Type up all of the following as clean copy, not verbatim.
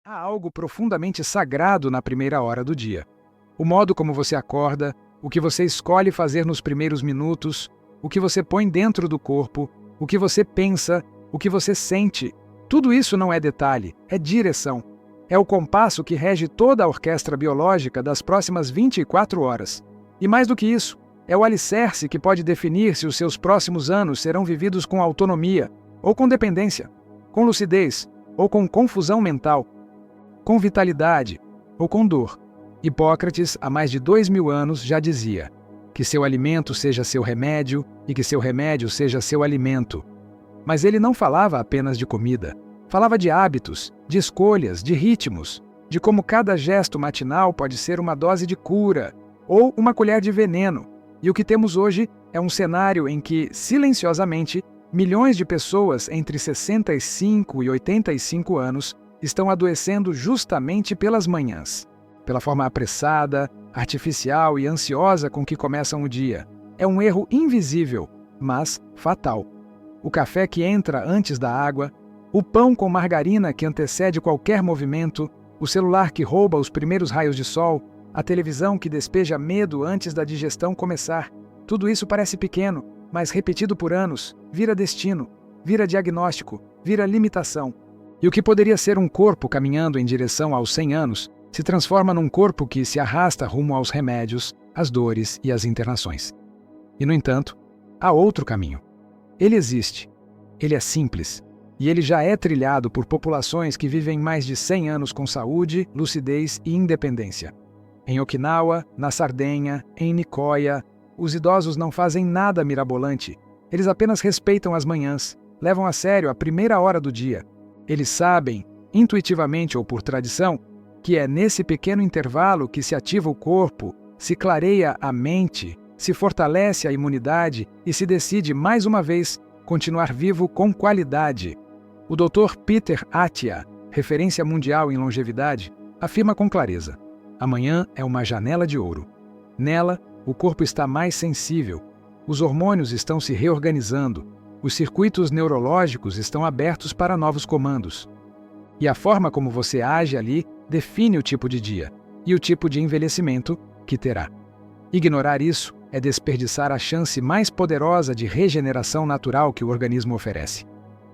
Há algo profundamente sagrado na primeira hora do dia. O modo como você acorda, o que você escolhe fazer nos primeiros minutos, o que você põe dentro do corpo, o que você pensa, o que você sente. Tudo isso não é detalhe, é direção. É o compasso que rege toda a orquestra biológica das próximas 24 horas. E mais do que isso, é o alicerce que pode definir se os seus próximos anos serão vividos com autonomia, ou com dependência, com lucidez, ou com confusão mental, com vitalidade ou com dor. Hipócrates, há mais de 2000 anos, já dizia que seu alimento seja seu remédio e que seu remédio seja seu alimento. Mas ele não falava apenas de comida. Falava de hábitos, de escolhas, de ritmos, de como cada gesto matinal pode ser uma dose de cura ou uma colher de veneno. E o que temos hoje é um cenário em que, silenciosamente, milhões de pessoas entre 65 e 85 anos estão adoecendo justamente pelas manhãs, pela forma apressada, artificial e ansiosa com que começam o dia. É um erro invisível, mas fatal. O café que entra antes da água, o pão com margarina que antecede qualquer movimento, o celular que rouba os primeiros raios de sol, a televisão que despeja medo antes da digestão começar. Tudo isso parece pequeno, mas repetido por anos, vira destino, vira diagnóstico, vira limitação. E o que poderia ser um corpo caminhando em direção aos 100 anos se transforma num corpo que se arrasta rumo aos remédios, às dores e às internações. E, no entanto, há outro caminho. Ele existe, ele é simples, e ele já é trilhado por populações que vivem mais de 100 anos com saúde, lucidez e independência. Em Okinawa, na Sardenha, em Nicoya, os idosos não fazem nada mirabolante. Eles apenas respeitam as manhãs, levam a sério a primeira hora do dia. Eles sabem, intuitivamente ou por tradição, que é nesse pequeno intervalo que se ativa o corpo, se clareia a mente, se fortalece a imunidade e se decide, mais uma vez, continuar vivo com qualidade. O Dr. Peter Attia, referência mundial em longevidade, afirma com clareza: amanhã é uma janela de ouro. Nela, o corpo está mais sensível, os hormônios estão se reorganizando, os circuitos neurológicos estão abertos para novos comandos. E a forma como você age ali define o tipo de dia e o tipo de envelhecimento que terá. Ignorar isso é desperdiçar a chance mais poderosa de regeneração natural que o organismo oferece.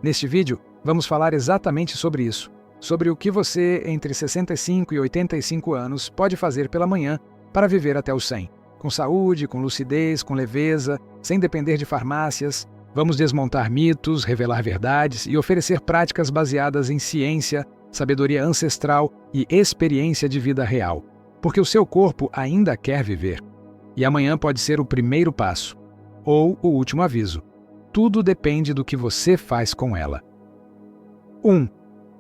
Neste vídeo, vamos falar exatamente sobre isso, sobre o que você, entre 65 e 85 anos, pode fazer pela manhã para viver até os 100, com saúde, com lucidez, com leveza, sem depender de farmácias. Vamos desmontar mitos, revelar verdades e oferecer práticas baseadas em ciência, sabedoria ancestral e experiência de vida real, porque o seu corpo ainda quer viver. E amanhã pode ser o primeiro passo, ou o último aviso. Tudo depende do que você faz com ela. 1.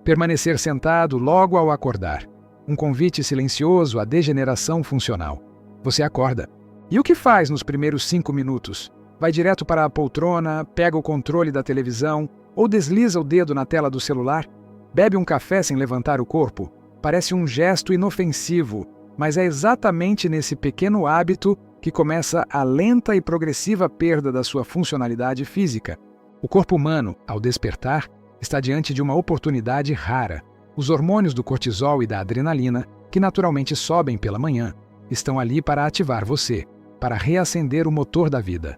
Permanecer sentado logo ao acordar. Um convite silencioso à degeneração funcional. Você acorda. E o que faz nos primeiros 5 minutos? Vai direto para a poltrona, pega o controle da televisão ou desliza o dedo na tela do celular? Bebe um café sem levantar o corpo? Parece um gesto inofensivo, mas é exatamente nesse pequeno hábito que começa a lenta e progressiva perda da sua funcionalidade física. O corpo humano, ao despertar, está diante de uma oportunidade rara. Os hormônios do cortisol e da adrenalina, que naturalmente sobem pela manhã, estão ali para ativar você, para reacender o motor da vida.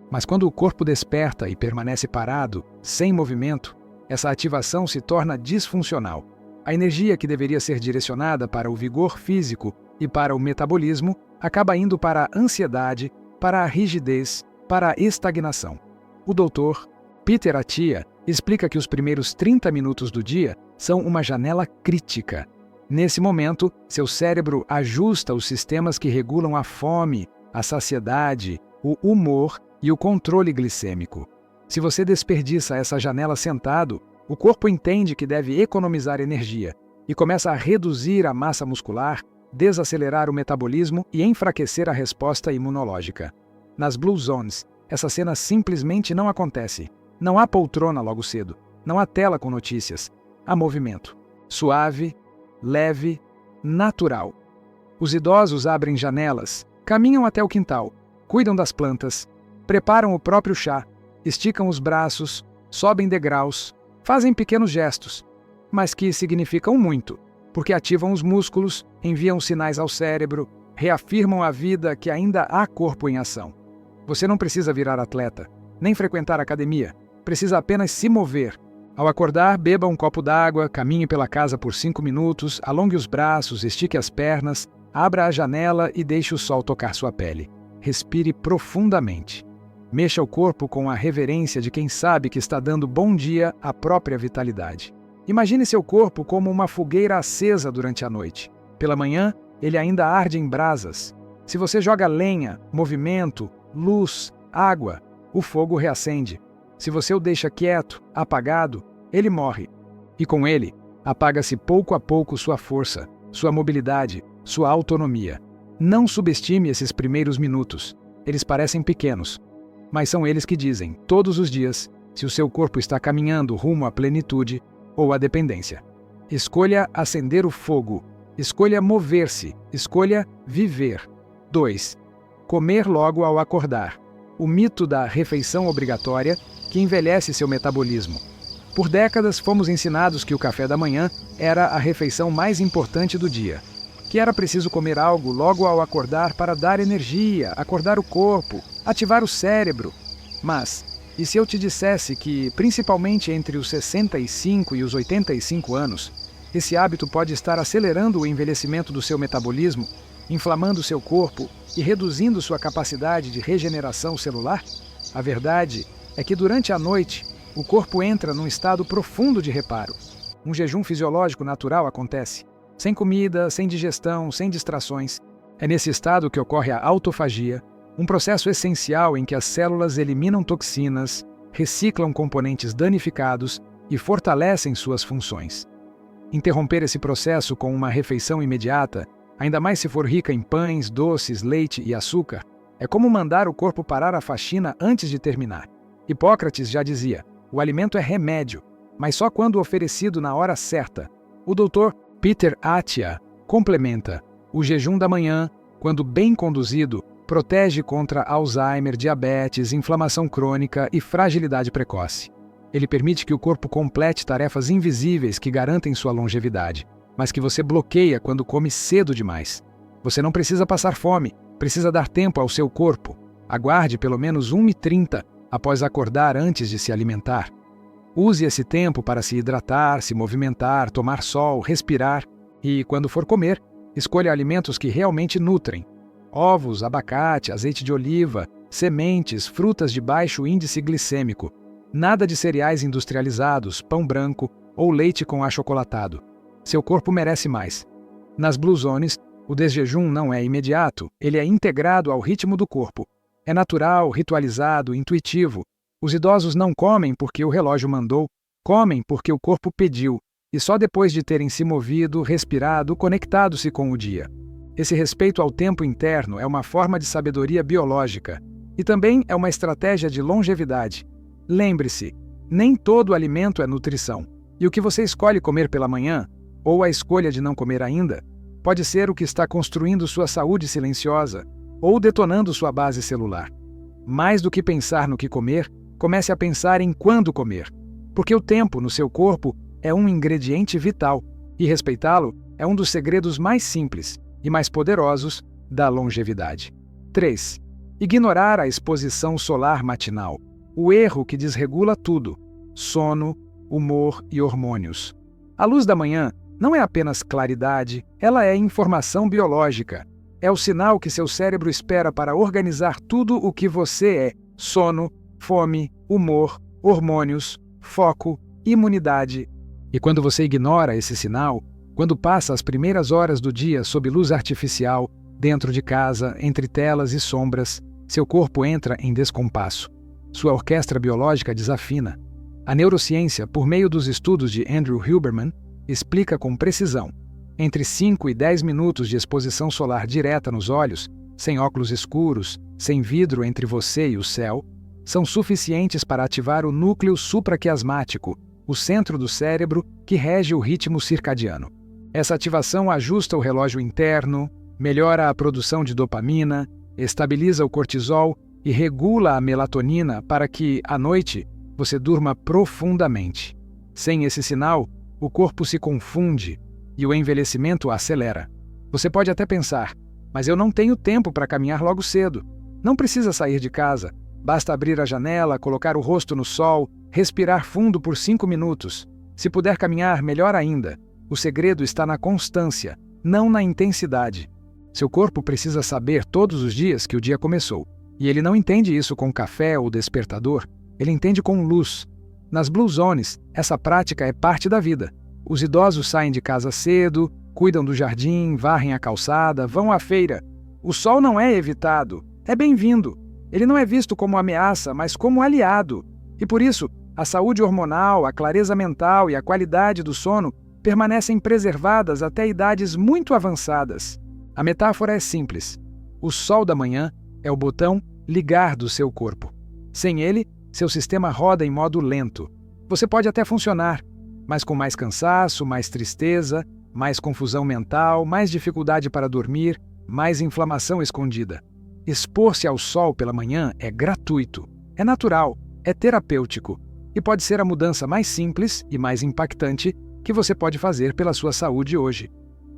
Mas quando o corpo desperta e permanece parado, sem movimento, essa ativação se torna disfuncional. A energia que deveria ser direcionada para o vigor físico e para o metabolismo acaba indo para a ansiedade, para a rigidez, para a estagnação. O Dr. Peter Attia explica que os primeiros 30 minutos do dia são uma janela crítica. Nesse momento, seu cérebro ajusta os sistemas que regulam a fome, a saciedade, o humor e o controle glicêmico. Se você desperdiça essa janela sentado, o corpo entende que deve economizar energia e começa a reduzir a massa muscular, desacelerar o metabolismo e enfraquecer a resposta imunológica. Nas Blue Zones, essa cena simplesmente não acontece. Não há poltrona logo cedo, não há tela com notícias. Há movimento. Suave, leve, natural. Os idosos abrem janelas, caminham até o quintal, cuidam das plantas, preparam o próprio chá, esticam os braços, sobem degraus, fazem pequenos gestos, mas que significam muito. porque ativam os músculos, enviam sinais ao cérebro, reafirmam à vida que ainda há corpo em ação. Você não precisa virar atleta, nem frequentar academia, precisa apenas se mover. Ao acordar, beba um copo d'água, caminhe pela casa por 5 minutos, alongue os braços, estique as pernas, abra a janela e deixe o sol tocar sua pele. Respire profundamente. Mexa o corpo com a reverência de quem sabe que está dando bom dia à própria vitalidade. Imagine seu corpo como uma fogueira acesa durante a noite. Pela manhã, ele ainda arde em brasas. Se você joga lenha, movimento, luz, água, o fogo reacende. Se você o deixa quieto, apagado, ele morre. E com ele, apaga-se pouco a pouco sua força, sua mobilidade, sua autonomia. Não subestime esses primeiros minutos. Eles parecem pequenos, mas são eles que dizem, todos os dias, se o seu corpo está caminhando rumo à plenitude ou à dependência. Escolha acender o fogo. Escolha mover-se. Escolha viver. 2. Comer logo ao acordar. O mito da refeição obrigatória que envelhece seu metabolismo. Por décadas, fomos ensinados que o café da manhã era a refeição mais importante do dia, que era preciso comer algo logo ao acordar para dar energia, acordar o corpo, ativar o cérebro. Mas, e se eu te dissesse que, principalmente entre os 65 e os 85 anos, esse hábito pode estar acelerando o envelhecimento do seu metabolismo, inflamando seu corpo e reduzindo sua capacidade de regeneração celular? A verdade é que durante a noite, o corpo entra num estado profundo de reparo. Um jejum fisiológico natural acontece, sem comida, sem digestão, sem distrações. É nesse estado que ocorre a autofagia, um processo essencial em que as células eliminam toxinas, reciclam componentes danificados e fortalecem suas funções. Interromper esse processo com uma refeição imediata, ainda mais se for rica em pães, doces, leite e açúcar, é como mandar o corpo parar a faxina antes de terminar. Hipócrates já dizia, o alimento é remédio, mas só quando oferecido na hora certa. O Dr. Peter Attia complementa, o jejum da manhã, quando bem conduzido, protege contra Alzheimer, diabetes, inflamação crônica e fragilidade precoce. Ele permite que o corpo complete tarefas invisíveis que garantem sua longevidade, mas que você bloqueia quando come cedo demais. Você não precisa passar fome, precisa dar tempo ao seu corpo. Aguarde pelo menos 1h30 após acordar antes de se alimentar. Use esse tempo para se hidratar, se movimentar, tomar sol, respirar e, quando for comer, escolha alimentos que realmente nutrem. Ovos, abacate, azeite de oliva, sementes, frutas de baixo índice glicêmico. Nada de cereais industrializados, pão branco ou leite com achocolatado. Seu corpo merece mais. Nas Blue Zones, o desjejum não é imediato, ele é integrado ao ritmo do corpo. É natural, ritualizado, intuitivo. Os idosos não comem porque o relógio mandou, comem porque o corpo pediu, e só depois de terem se movido, respirado, conectado-se com o dia. Esse respeito ao tempo interno é uma forma de sabedoria biológica e também é uma estratégia de longevidade. Lembre-se, nem todo alimento é nutrição, e o que você escolhe comer pela manhã, ou a escolha de não comer ainda, pode ser o que está construindo sua saúde silenciosa ou detonando sua base celular. Mais do que pensar no que comer, comece a pensar em quando comer, porque o tempo no seu corpo é um ingrediente vital, e respeitá-lo é um dos segredos mais simples e mais poderosos da longevidade. 3. Ignorar a exposição solar matinal, o erro que desregula tudo: sono, humor e hormônios. A luz da manhã não é apenas claridade, ela é informação biológica. É o sinal que seu cérebro espera para organizar tudo o que você é: sono, fome, humor, hormônios, foco, imunidade. E quando você ignora esse sinal, quando passa as primeiras horas do dia sob luz artificial, dentro de casa, entre telas e sombras, seu corpo entra em descompasso. Sua orquestra biológica desafina. A neurociência, por meio dos estudos de Andrew Huberman, explica com precisão. Entre 5 e 10 minutos de exposição solar direta nos olhos, sem óculos escuros, sem vidro entre você e o céu, são suficientes para ativar o núcleo supraquiasmático, o centro do cérebro que rege o ritmo circadiano. Essa ativação ajusta o relógio interno, melhora a produção de dopamina, estabiliza o cortisol e regula a melatonina para que, à noite, você durma profundamente. Sem esse sinal, o corpo se confunde. e o envelhecimento acelera. Você pode até pensar, mas eu não tenho tempo para caminhar logo cedo. Não precisa sair de casa. Basta abrir a janela, colocar o rosto no sol, respirar fundo por 5 minutos. Se puder caminhar, melhor ainda. O segredo está na constância, não na intensidade. Seu corpo precisa saber todos os dias que o dia começou. E ele não entende isso com café ou despertador, ele entende com luz. Nas Blue Zones, essa prática é parte da vida. Os idosos saem de casa cedo, cuidam do jardim, varrem a calçada, vão à feira. O sol não é evitado, é bem-vindo. Ele não é visto como ameaça, mas como aliado. E por isso, a saúde hormonal, a clareza mental e a qualidade do sono permanecem preservadas até idades muito avançadas. A metáfora é simples. O sol da manhã é o botão ligar do seu corpo. Sem ele, seu sistema roda em modo lento. Você pode até funcionar, mas com mais cansaço, mais tristeza, mais confusão mental, mais dificuldade para dormir, mais inflamação escondida. Expor-se ao sol pela manhã é gratuito, é natural, é terapêutico e pode ser a mudança mais simples e mais impactante que você pode fazer pela sua saúde hoje.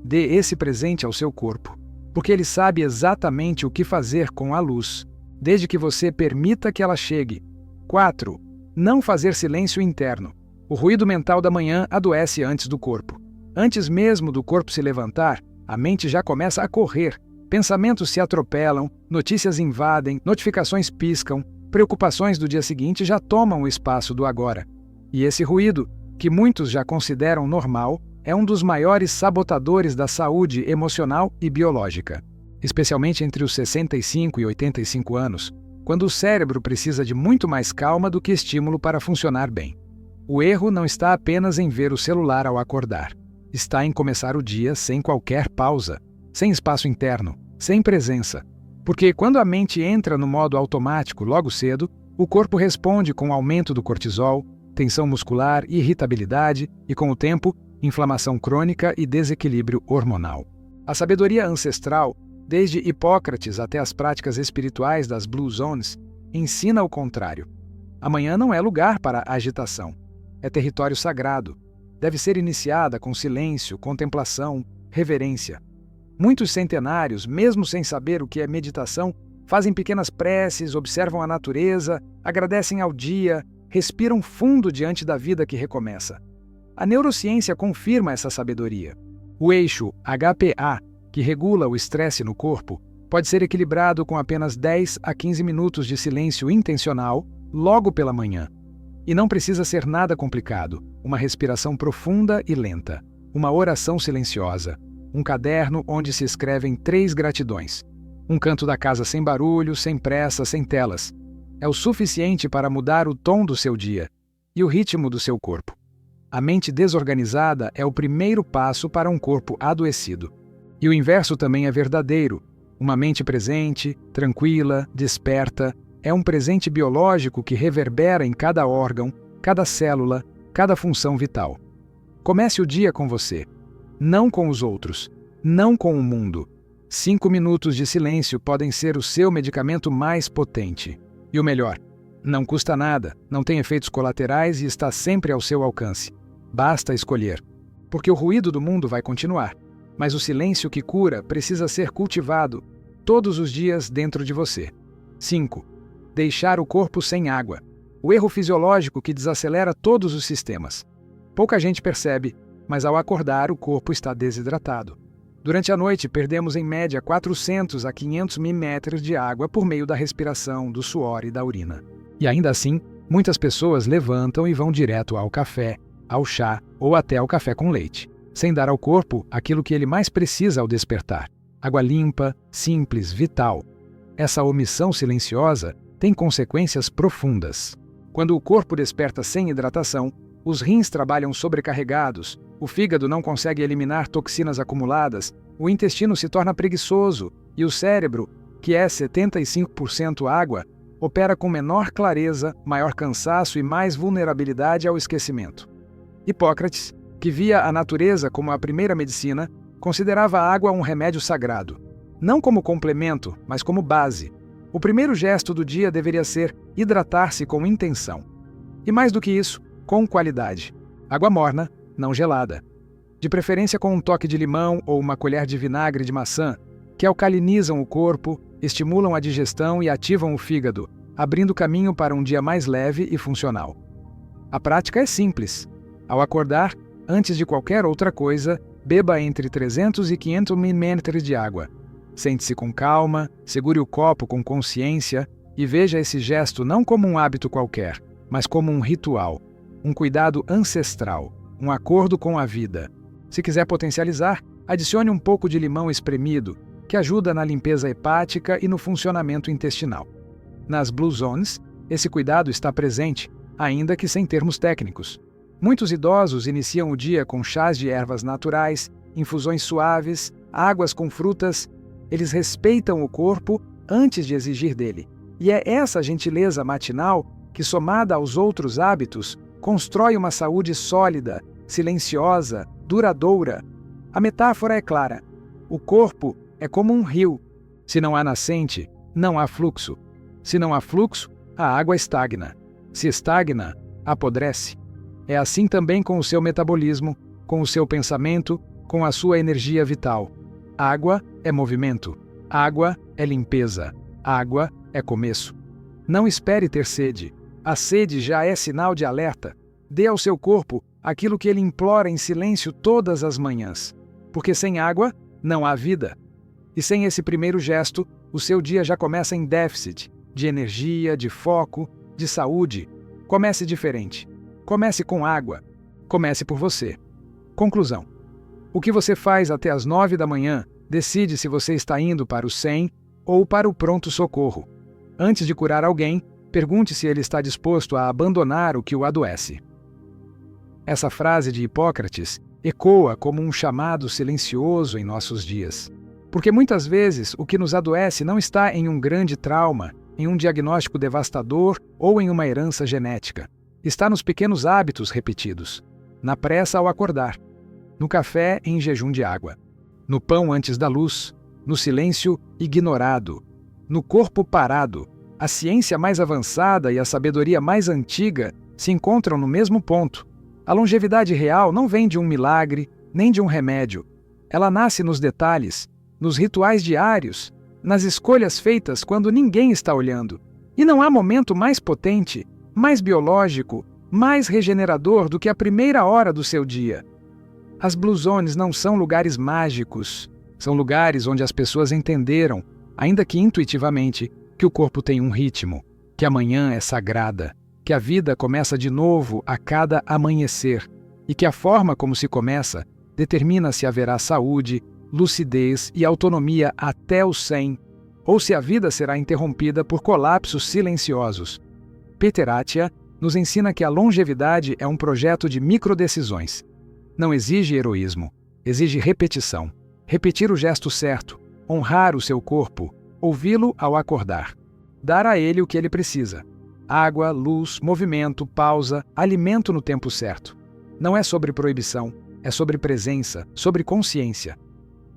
Dê esse presente ao seu corpo, porque ele sabe exatamente o que fazer com a luz, desde que você permita que ela chegue. 4. Não fazer silêncio interno. O ruído mental da manhã adoece antes do corpo. Antes mesmo do corpo se levantar, a mente já começa a correr. Pensamentos se atropelam, notícias invadem, notificações piscam, preocupações do dia seguinte já tomam o espaço do agora. E esse ruído, que muitos já consideram normal, é um dos maiores sabotadores da saúde emocional e biológica, especialmente entre os 65 e 85 anos, quando o cérebro precisa de muito mais calma do que estímulo para funcionar bem. O erro não está apenas em ver o celular ao acordar. Está em começar o dia sem qualquer pausa, sem espaço interno, sem presença. Porque quando a mente entra no modo automático logo cedo, o corpo responde com aumento do cortisol, tensão muscular, irritabilidade e, com o tempo, inflamação crônica e desequilíbrio hormonal. A sabedoria ancestral, desde Hipócrates até as práticas espirituais das Blue Zones, ensina o contrário. Amanhã não é lugar para agitação. É território sagrado. Deve ser iniciada com silêncio, contemplação, reverência. Muitos centenários, mesmo sem saber o que é meditação, fazem pequenas preces, observam a natureza, agradecem ao dia, respiram fundo diante da vida que recomeça. A neurociência confirma essa sabedoria. O eixo HPA, que regula o estresse no corpo, pode ser equilibrado com apenas 10 a 15 minutos de silêncio intencional logo pela manhã. E não precisa ser nada complicado, uma respiração profunda e lenta, uma oração silenciosa, um caderno onde se escrevem 3 gratidões, um canto da casa sem barulho, sem pressa, sem telas. É o suficiente para mudar o tom do seu dia e o ritmo do seu corpo. A mente desorganizada é o primeiro passo para um corpo adoecido. E o inverso também é verdadeiro. Uma mente presente, tranquila, desperta, é um presente biológico que reverbera em cada órgão, cada célula, cada função vital. Comece o dia com você, não com os outros, não com o mundo. 5 minutos de silêncio podem ser o seu medicamento mais potente. E o melhor, não custa nada, não tem efeitos colaterais e está sempre ao seu alcance. Basta escolher. Porque o ruído do mundo vai continuar, mas o silêncio que cura precisa ser cultivado todos os dias dentro de você. 5. Deixar o corpo sem água. O erro fisiológico que desacelera todos os sistemas. Pouca gente percebe, mas ao acordar o corpo está desidratado. Durante a noite perdemos em média 400 a 500 mililitros de água por meio da respiração, do suor e da urina. E ainda assim, muitas pessoas levantam e vão direto ao café, ao chá ou até ao café com leite, sem dar ao corpo aquilo que ele mais precisa ao despertar. Água limpa, simples, vital. Essa omissão silenciosa tem consequências profundas. Quando o corpo desperta sem hidratação, os rins trabalham sobrecarregados, o fígado não consegue eliminar toxinas acumuladas, o intestino se torna preguiçoso e o cérebro, que é 75% água, opera com menor clareza, maior cansaço e mais vulnerabilidade ao esquecimento. Hipócrates, que via a natureza como a primeira medicina, considerava a água um remédio sagrado, não como complemento, mas como base. O primeiro gesto do dia deveria ser hidratar-se com intenção. E mais do que isso, com qualidade. Água morna, não gelada. de preferência com um toque de limão ou uma colher de vinagre de maçã, que alcalinizam o corpo, estimulam a digestão e ativam o fígado, abrindo caminho para um dia mais leve e funcional. A prática é simples. Ao acordar, antes de qualquer outra coisa, beba entre 300 e 500 ml de água. Sente-se com calma, segure o copo com consciência e veja esse gesto não como um hábito qualquer, mas como um ritual, um cuidado ancestral, um acordo com a vida. Se quiser potencializar, adicione um pouco de limão espremido, que ajuda na limpeza hepática e no funcionamento intestinal. Nas Blue Zones, esse cuidado está presente, ainda que sem termos técnicos. Muitos idosos iniciam o dia com chás de ervas naturais, infusões suaves, águas com frutas. Eles respeitam o corpo antes de exigir dele. E é essa gentileza matinal que, somada aos outros hábitos, constrói uma saúde sólida, silenciosa, duradoura. A metáfora é clara. O corpo é como um rio. Se não há nascente, não há fluxo. Se não há fluxo, a água estagna. Se estagna, apodrece. É assim também com o seu metabolismo, com o seu pensamento, com a sua energia vital. Água é movimento. Água é limpeza. Água é começo. Não espere ter sede. A sede já é sinal de alerta. Dê ao seu corpo aquilo que ele implora em silêncio todas as manhãs. Porque sem água, não há vida. E sem esse primeiro gesto, o seu dia já começa em déficit, de energia, de foco, de saúde. Comece diferente. Comece com água. Comece por você. Conclusão. O que você faz até as 9 da manhã decide se você está indo para o 100 ou para o pronto-socorro. Antes de curar alguém, pergunte se ele está disposto a abandonar o que o adoece. Essa frase de Hipócrates ecoa como um chamado silencioso em nossos dias. Porque muitas vezes o que nos adoece não está em um grande trauma, em um diagnóstico devastador ou em uma herança genética. Está nos pequenos hábitos repetidos, na pressa ao acordar, no café em jejum de água, no pão antes da luz, no silêncio ignorado, no corpo parado. A ciência mais avançada e a sabedoria mais antiga se encontram no mesmo ponto. A longevidade real não vem de um milagre, nem de um remédio. Ela nasce nos detalhes, nos rituais diários, nas escolhas feitas quando ninguém está olhando. E não há momento mais potente, mais biológico, mais regenerador do que a primeira hora do seu dia. As Blue Zones não são lugares mágicos. São lugares onde as pessoas entenderam, ainda que intuitivamente, que o corpo tem um ritmo, que a manhã é sagrada, que a vida começa de novo a cada amanhecer e que a forma como se começa determina se haverá saúde, lucidez e autonomia até o 100, ou se a vida será interrompida por colapsos silenciosos. Peter Attia nos ensina que a longevidade é um projeto de microdecisões. Não exige heroísmo, exige repetição. Repetir o gesto certo, honrar o seu corpo, ouvi-lo ao acordar. Dar a ele o que ele precisa. Água, luz, movimento, pausa, alimento no tempo certo. Não é sobre proibição, é sobre presença, sobre consciência.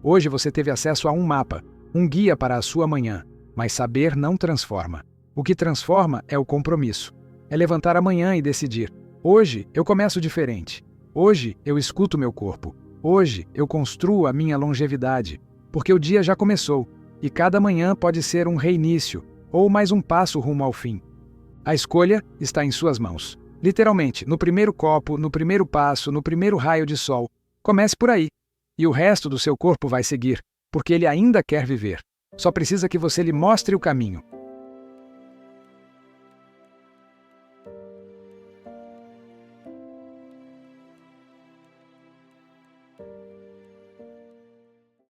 Hoje você teve acesso a um mapa, um guia para a sua manhã, mas saber não transforma. O que transforma é o compromisso. É levantar amanhã e decidir: hoje eu começo diferente. Hoje eu escuto meu corpo. Hoje eu construo a minha longevidade, porque o dia já começou, e cada manhã pode ser um reinício, ou mais um passo rumo ao fim. A escolha está em suas mãos. Literalmente, no primeiro copo, no primeiro passo, no primeiro raio de sol. Comece por aí. E o resto do seu corpo vai seguir, porque ele ainda quer viver. Só precisa que você lhe mostre o caminho.